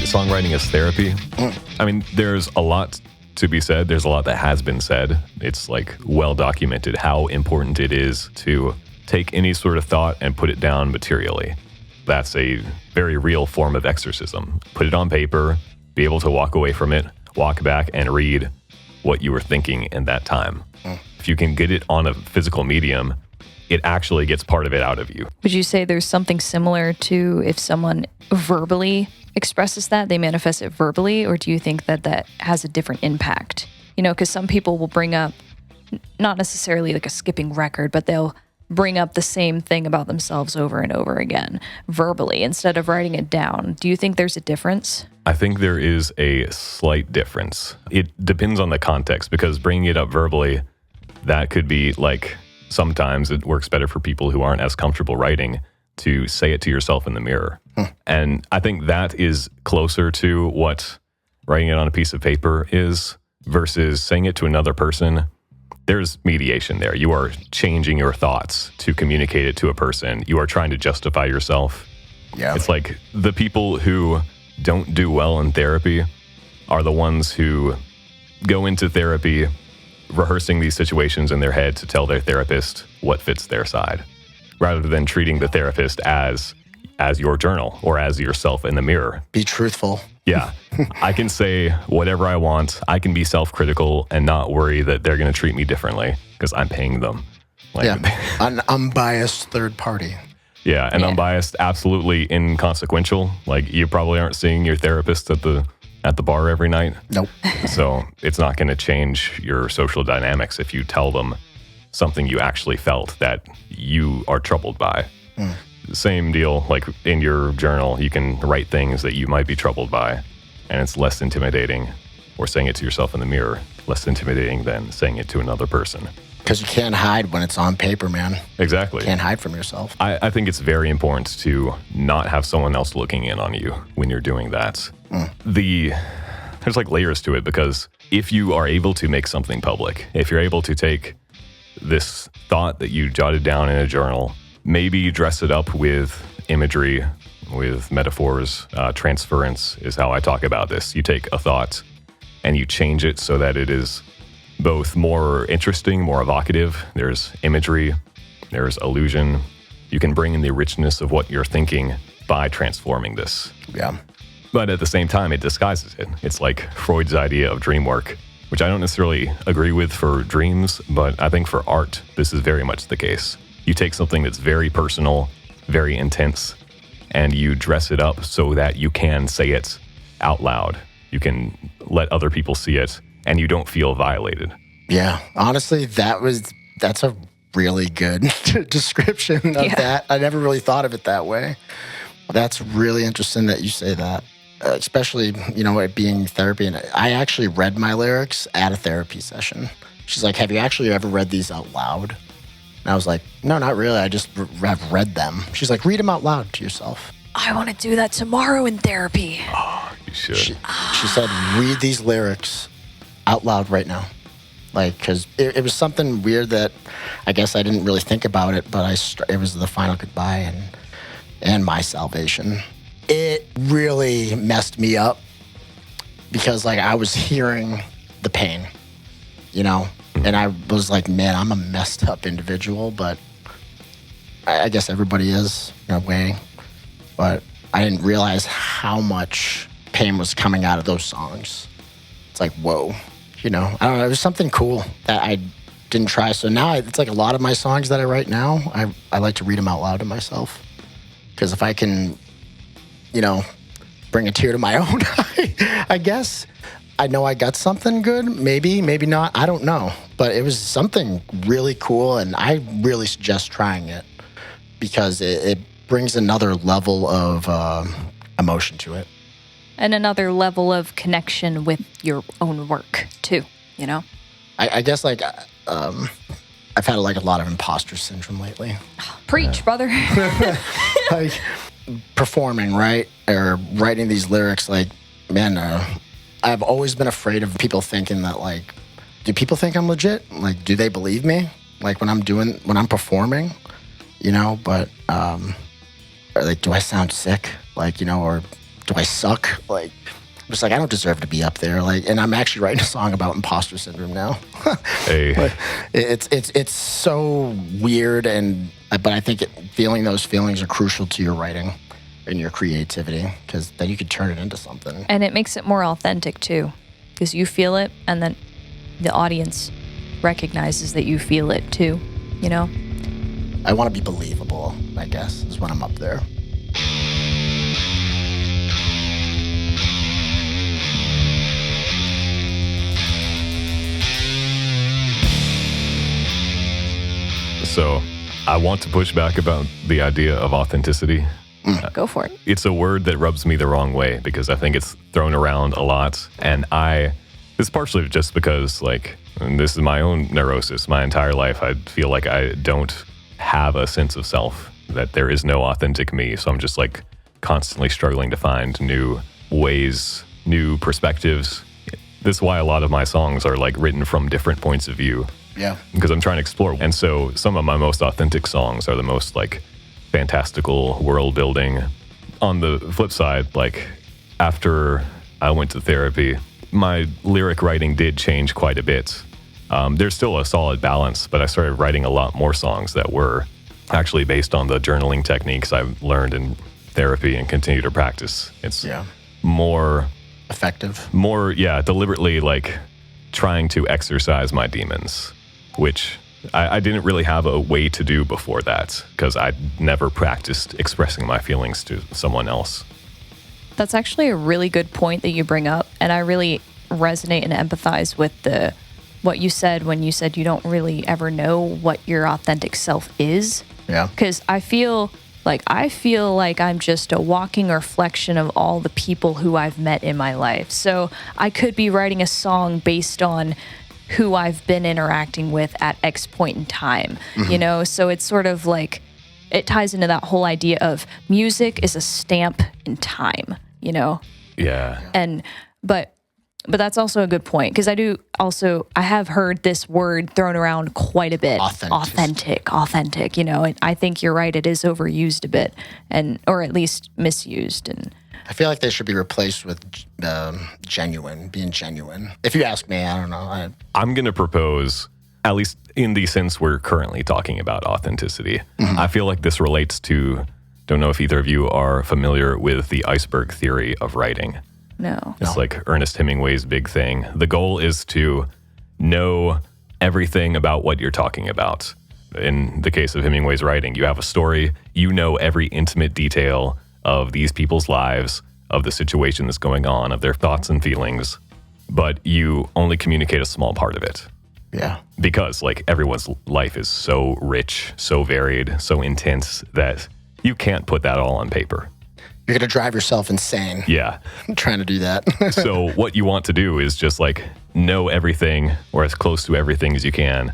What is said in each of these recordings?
Songwriting is therapy. I mean, there's a lot to be said. There's a lot that has been said. It's like well documented how important it is to take any sort of thought and put it down materially. That's a very real form of exorcism. Put it on paper, be able to walk away from it, walk back and read what you were thinking in that time. If you can get it on a physical medium, it actually gets part of it out of you. Would you say there's something similar to if someone verbally expresses that, they manifest it verbally, or do you think that that has a different impact? You know, because some people will bring up, not necessarily like a skipping record, but they'll bring up the same thing about themselves over and over again, verbally, instead of writing it down. Do you think there's a difference? I think there is a slight difference. It depends on the context, because bringing it up verbally, that could be like, sometimes it works better for people who aren't as comfortable writing to say it to yourself in the mirror. And I think that is closer to what writing it on a piece of paper is versus saying it to another person. There's mediation there. You are changing your thoughts to communicate it to a person. You are trying to justify yourself. Yeah. It's like the people who don't do well in therapy are the ones who go into therapy rehearsing these situations in their head to tell their therapist what fits their side, rather than treating the therapist as your journal or as yourself in the mirror. Be truthful. Yeah. I can say whatever I want. I can be self-critical and not worry that they're going to treat me differently because I'm paying them. Like, yeah. An unbiased third party. Yeah. And unbiased, absolutely inconsequential. Like, you probably aren't seeing your therapist at the bar every night. Nope. So it's not going to change your social dynamics if you tell them something you actually felt that you are troubled by. Same deal, like in your journal, you can write things that you might be troubled by, and it's less intimidating, or saying it to yourself in the mirror, less intimidating than saying it to another person. Because you can't hide when it's on paper, man. Exactly. You can't hide from yourself. I think it's very important to not have someone else looking in on you when you're doing that. There's like layers to it, because if you are able to make something public, if you're able to take this thought that you jotted down in a journal, maybe dress it up with imagery, with metaphors. Transference is how I talk about this. You take a thought and you change it so that it is both more interesting, more evocative. There's imagery, there's illusion. You can bring in the richness of what you're thinking by transforming this. Yeah. But at the same time, it disguises it. It's like Freud's idea of dream work, which I don't necessarily agree with for dreams, but I think for art, this is very much the case. You take something that's very personal, very intense, and you dress it up so that you can say it out loud. You can let other people see it, and you don't feel violated. Yeah, honestly, that's a really good description of that. I never really thought of it that way. That's really interesting that you say that, especially, you know, it being therapy. And I actually read my lyrics at a therapy session. She's like, have you actually ever read these out loud? And I was like, no, not really. I just have read them. She's like, read them out loud to yourself. I want to do that tomorrow in therapy. Oh, you should. She said, read these lyrics out loud right now. Like, because it was something weird that I guess I didn't really think about it, but it was the final goodbye and my salvation. It really messed me up because, like, I was hearing the pain, you know? And I was like, man, I'm a messed up individual, but I guess everybody is in a way. But I didn't realize how much pain was coming out of those songs. It's like, whoa, you know, I don't know. It was something cool that I didn't try. So now it's like a lot of my songs that I write now, I like to read them out loud to myself. Because if I can, you know, bring a tear to my own eye, I guess I know I got something good. Maybe not. I don't know. But it was something really cool, and I really suggest trying it because it brings another level of emotion to it. And another level of connection with your own work, too, you know? I guess, like, I've had, like, a lot of imposter syndrome lately. Preach, brother. Like, performing, right? Or writing these lyrics, like, man, I've always been afraid of people thinking that, like, do people think I'm legit? Like, do they believe me? Like when I'm performing, you know, but, or like, do I sound sick? Like, you know, or do I suck? Like, I'm just like, I don't deserve to be up there. Like, and I'm actually writing a song about imposter syndrome now. Hey. But it's so weird, but I think feeling those feelings are crucial to your writing and your creativity, because then you could turn it into something. And it makes it more authentic too, because you feel it, and then the audience recognizes that you feel it too, you know? I want to be believable, I guess, is when I'm up there. So I want to push back about the idea of authenticity. Go for it. It's a word that rubs me the wrong way because I think it's thrown around a lot. And it's partially just because, like, and this is my own neurosis. My entire life, I feel like I don't have a sense of self, that there is no authentic me. So I'm just like constantly struggling to find new ways, new perspectives. This is why a lot of my songs are like written from different points of view. Yeah. Because I'm trying to explore. And so some of my most authentic songs are the most like fantastical world building. On the flip side, like after I went to therapy, my lyric writing did change quite a bit. There's still a solid balance, but I started writing a lot more songs that were actually based on the journaling techniques I've learned in therapy and continue to practice. It's more effective, more deliberately like trying to exercise my demons, which I didn't really have a way to do before that because I'd never practiced expressing my feelings to someone else. That's actually a really good point that you bring up, and I really resonate and empathize with what you said when you said you don't really ever know what your authentic self is. Yeah. Because I feel like I'm just a walking reflection of all the people who I've met in my life. So I could be writing a song based on who I've been interacting with at X point in time, you know? So it's sort of like, it ties into that whole idea of music is a stamp in time, you know? Yeah. But that's also a good point, because I have heard this word thrown around quite a bit. Authentic, you know, and I think you're right, it is overused a bit, or at least misused. And I feel like they should be replaced with being genuine. If you ask me, I don't know. I'm going to propose, at least in the sense we're currently talking about authenticity, I feel like this relates to, don't know if either of you are familiar with the iceberg theory of writing. No. It's like Ernest Hemingway's big thing. The goal is to know everything about what you're talking about. In the case of Hemingway's writing, you have a story, you know every intimate detail of these people's lives, of the situation that's going on, of their thoughts and feelings, but you only communicate a small part of it. Yeah. Because like everyone's life is so rich, so varied, so intense that you can't put that all on paper. You're going to drive yourself insane. Yeah. Trying to do that. So what you want to do is just like know everything, or as close to everything as you can,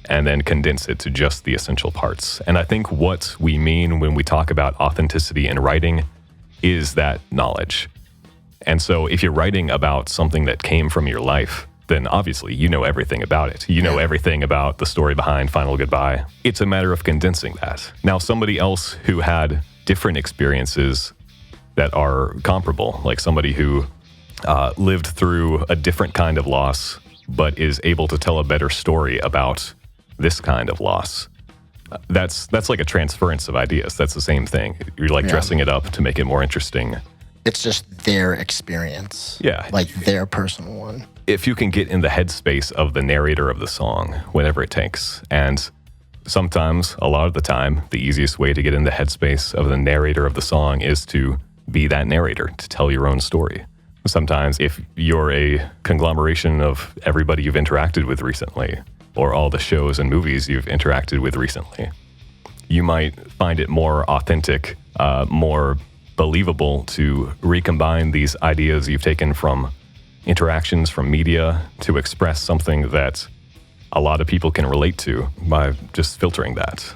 and then condense it to just the essential parts. And I think what we mean when we talk about authenticity in writing is that knowledge. And so if you're writing about something that came from your life, then obviously you know everything about it. You know everything about the story behind Final Goodbye. It's a matter of condensing that. Now, somebody else who had different experiences that are comparable, like somebody who lived through a different kind of loss, but is able to tell a better story about this kind of loss. That's like a transference of ideas. That's the same thing. You're like dressing it up to make it more interesting. It's just their experience. Yeah. Like their personal one. If you can get in the headspace of the narrator of the song, whenever it takes. And sometimes, a lot of the time, the easiest way to get in the headspace of the narrator of the song is to be that narrator, to tell your own story. Sometimes if you're a conglomeration of everybody you've interacted with recently, or all the shows and movies you've interacted with recently, you might find it more authentic, more believable to recombine these ideas you've taken from interactions from media to express something that a lot of people can relate to by just filtering that.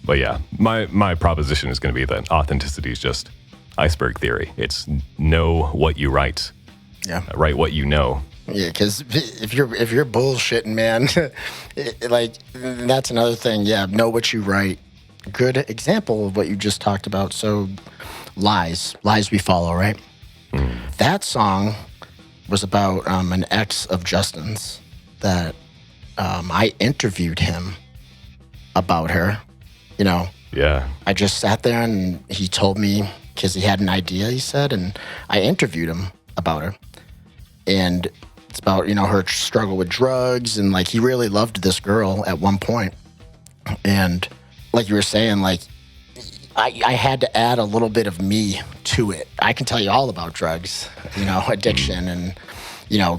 But yeah, my proposition is going to be that authenticity is just iceberg theory. It's know what you write. Yeah. Write what you know. Yeah, because if you're bullshitting, man, like that's another thing. Yeah, know what you write. Good example of what you just talked about. So, lies we follow, right? That song was about an ex of Justin's that I interviewed him about her. You know, Yeah. I just sat there and he told me because he had an idea. He said, and I interviewed him about her, and it's about her struggle with drugs, and like he really loved this girl at one point, and like you were saying, like I had to add a little bit of me to it. I can tell you all about drugs, addiction, and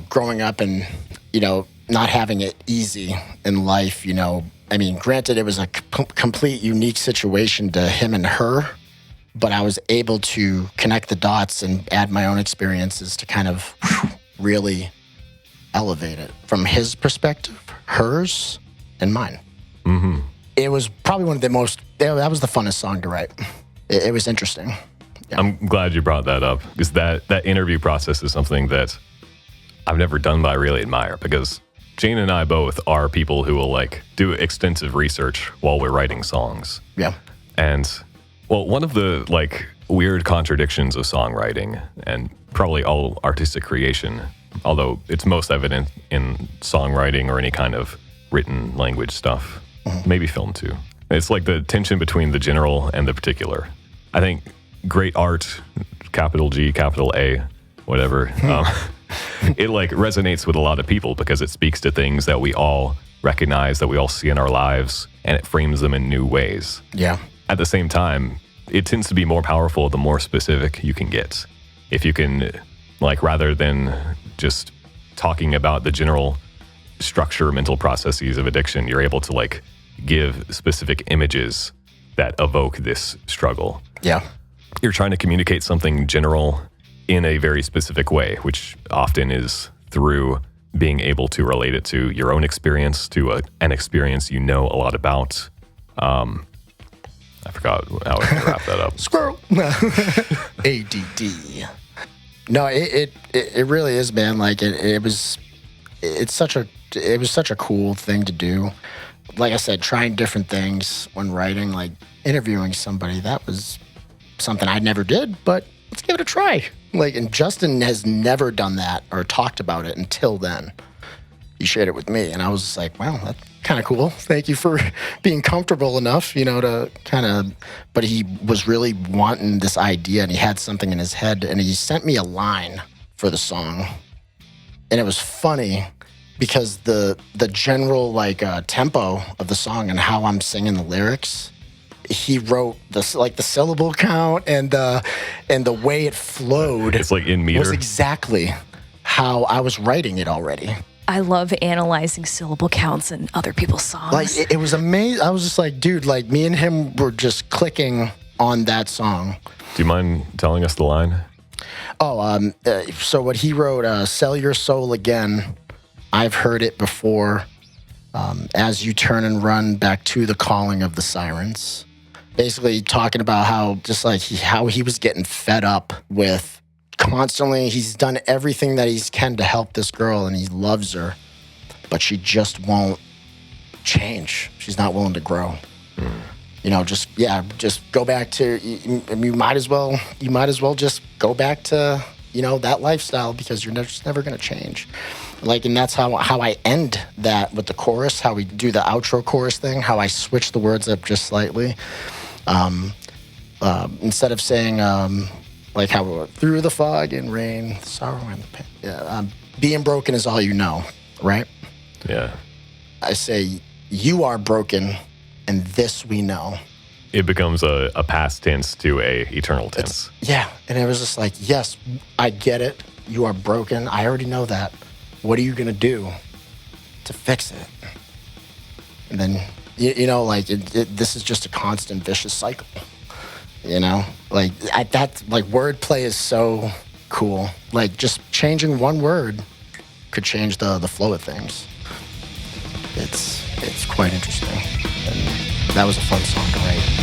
growing up and not having it easy in life. I mean, granted, it was a complete unique situation to him and her, but I was able to connect the dots and add my own experiences to kind of really elevate it from his perspective, hers, and mine. Mm-hmm. It was probably one of the most, that was the funnest song to write. It was interesting. Yeah. I'm glad you brought that up, because that interview process is something that I've never done, but I really admire, because Jane and I both are people who will like do extensive research while we're writing songs. Yeah. And well, one of the like weird contradictions of songwriting and probably all artistic creation, although it's most evident in songwriting or any kind of written language stuff, maybe film too. It's like the tension between the general and the particular. I think great art, capital G, capital A, whatever, it like resonates with a lot of people because it speaks to things that we all recognize, that we all see in our lives, and it frames them in new ways. Yeah. At the same time, it tends to be more powerful the more specific you can get. If you can, like, rather than just talking about the general structure, mental processes of addiction, you're able to like give specific images that evoke this struggle. Yeah. You're trying to communicate something general in a very specific way, which often is through being able to relate it to your own experience, to an experience a lot about. I forgot how I can wrap that up. Squirrel. ADD. No, it really is, man. Like it was such a cool thing to do. Like I said, trying different things when writing, like interviewing somebody, that was something I never did, but let's give it a try. Like, and Justin has never done that or talked about it until then. He shared it with me, and I was just like, wow, that's kind of cool. Thank you for being comfortable enough, to kind of, but he was really wanting this idea, and he had something in his head, and he sent me a line for the song, and it was funny because the general, like, tempo of the song and how I'm singing the lyrics, he wrote the syllable count and the way it flowed. It's like in meter. Was exactly how I was writing it already. I love analyzing syllable counts in other people's songs. Like it was amazing. I was just like, dude, like me and him were just clicking on that song. Do you mind telling us the line? Oh, so what he wrote, "Sell your soul again. I've heard it before. As you turn and run back to the calling of the sirens." Basically talking about how just like how he was getting fed up with constantly. He's done everything that he can to help this girl, and he loves her, but she won't change. She's not willing to grow. Just go back to. You might as well just go back to that lifestyle because you're just never going to change. Like, and that's how I end that with the chorus. How we do the outro chorus thing. How I switch the words up just slightly. Instead of saying like how we were, through the fog and rain, the sorrow and the pain. Yeah, being broken is all you know, right? Yeah. I say you are broken, and this we know. It becomes a past tense to a eternal tense. And it was just like, yes, I get it. You are broken. I already know that. What are you gonna do to fix it? And then this is just a constant vicious cycle. Like wordplay is so cool. Like just changing one word could change the flow of things. It's quite interesting. And that was a fun song to write.